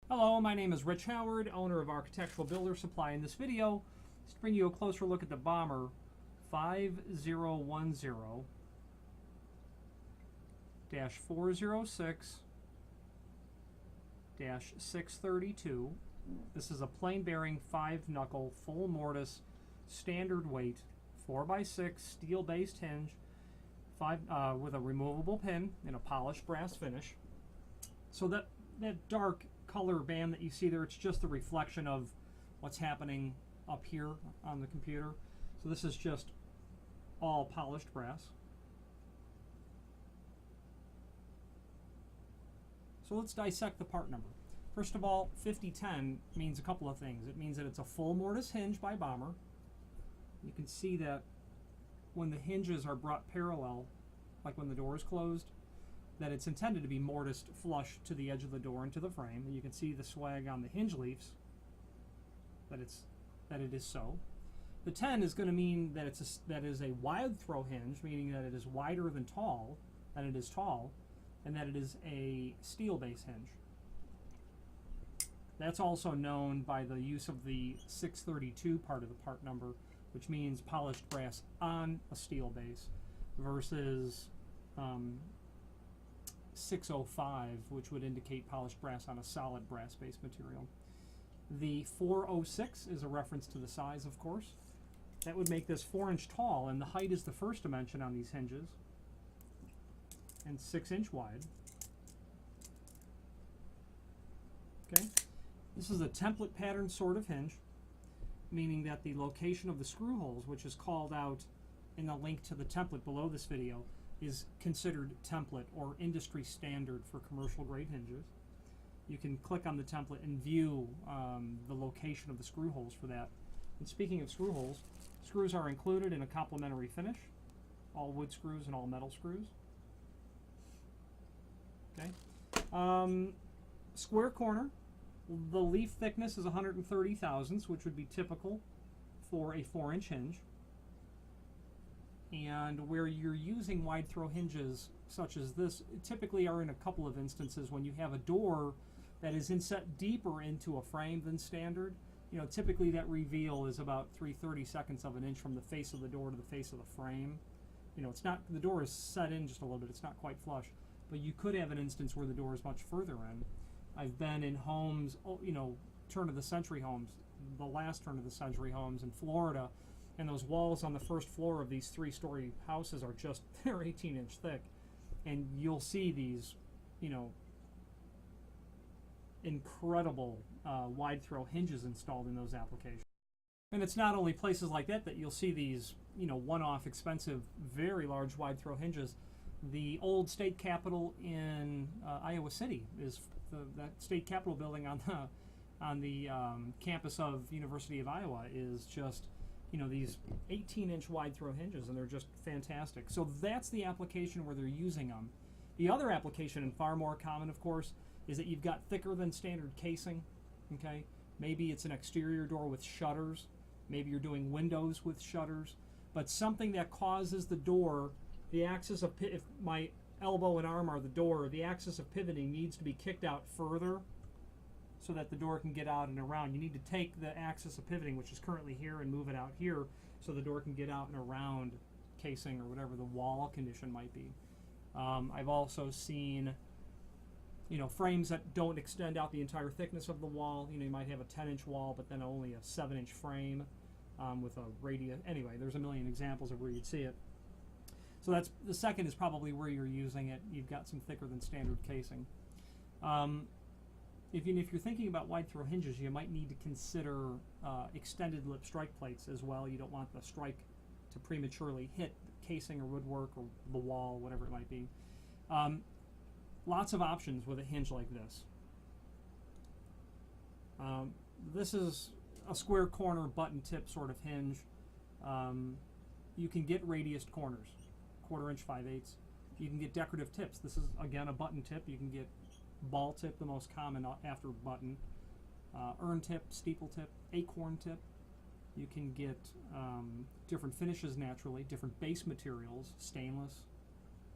Hello, my name is Rich Howard, owner of Architectural Builder Supply. In this video, let's bring you a closer look at the Bommer 5010-406-632. This is a plain bearing 5 knuckle full mortise standard weight 4x6 steel based hinge with a removable pin in a polished brass finish. So that dark color band that you see there, it's just the reflection of what's happening up here on the computer. So this is just all polished brass. So let's dissect the part number. First of all, 5010 means a couple of things. It means that it's a full mortise hinge by Bommer. You can see that when the hinges are brought parallel, like when the door is closed, that it's intended to be mortised flush to the edge of the door and to the frame. And you can see the swag on the hinge leaves, that it is so. The 10 is going to mean that that is a wide throw hinge, meaning that it is wider than it is tall, and that it is a steel base hinge. That's also known by the use of the 632 part of the part number, which means polished brass on a steel base, versus 605, which would indicate polished brass on a solid brass-based material. The 406 is a reference to the size, of course. That would make this 4-inch tall, and the height is the first dimension on these hinges, and 6-inch wide. Okay, this is a template pattern sort of hinge, meaning that the location of the screw holes, which is called out in the link to the template below this video, is considered template or industry standard for commercial grade hinges. You can click on the template and view the location of the screw holes for that. And speaking of screw holes, screws are included in a complementary finish, all wood screws and all metal screws. Okay. Square corner, the leaf thickness is 130 thousandths, which would be typical for a 4-inch hinge. And where you're using wide throw hinges such as this, typically are in a couple of instances when you have a door that is inset deeper into a frame than standard. You know, typically that reveal is about 3/32 of an inch from the face of the door to the face of the frame. You know, it's not, the door is set in just a little bit, it's not quite flush, but you could have an instance where the door is much further in. I've been in homes, you know, turn of the century homes, the last turn of the century homes in Florida, and those walls on the first floor of these 3-story houses are just, they're 18-inch thick. And you'll see these, you know, incredible wide throw hinges installed in those applications. And it's not only places like that that you'll see these, you know, one-off expensive, very large wide throw hinges. The old state capitol in Iowa City is that state capitol building on the campus of University of Iowa is just, you know, these 18-inch wide throw hinges, and they're just fantastic. So that's the application where they're using them. The other application, and far more common, of course, is that you've got thicker than standard casing. Okay, maybe it's an exterior door with shutters. Maybe you're doing windows with shutters, but something that causes the door, the axis of, if my elbow and arm are the door, the axis of pivoting needs to be kicked out further so that the door can get out and around. You need to take the axis of pivoting, which is currently here, and move it out here so the door can get out and around casing or whatever the wall condition might be. I've also seen, you know, frames that don't extend out the entire thickness of the wall. You know, you might have a 10-inch wall, but then only a 7-inch frame with a radius. Anyway, there's a million examples of where you'd see it. So that's the second is probably where you're using it. You've got some thicker than standard casing. If you're thinking about wide throw hinges, you might need to consider extended lip strike plates as well. You don't want the strike to prematurely hit casing or woodwork or the wall, whatever it might be. Lots of options with a hinge like this. This is a square corner button tip sort of hinge. You can get radiused corners, 1/4 inch, 5/8. You can get decorative tips. This is again a button tip. You can get ball tip, the most common after button, urn tip, steeple tip, acorn tip. You can get different finishes naturally, different base materials, stainless,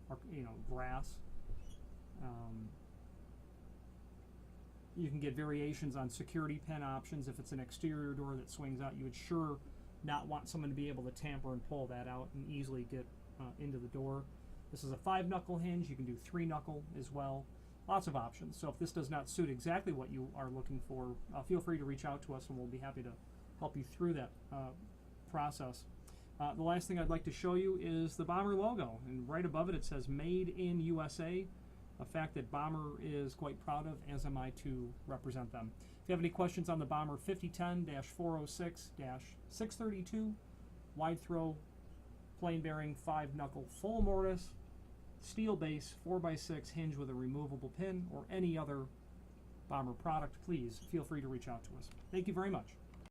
or, you know, brass. You can get variations on security pin options. If it's an exterior door that swings out, you would sure not want someone to be able to tamper and pull that out and easily get into the door. This is a 5-knuckle hinge. You can do 3-knuckle as well. Lots of options. So if this does not suit exactly what you are looking for, feel free to reach out to us and we'll be happy to help you through that process. The last thing I'd like to show you is the Bommer logo, and right above it says Made in USA, a fact that Bommer is quite proud of, as am I to represent them. If you have any questions on the Bommer 5010-406-632, wide throw, plain bearing, 5-knuckle full mortise, steel base, 4x6 hinge with a removable pin, or any other Bommer product, please feel free to reach out to us. Thank you very much.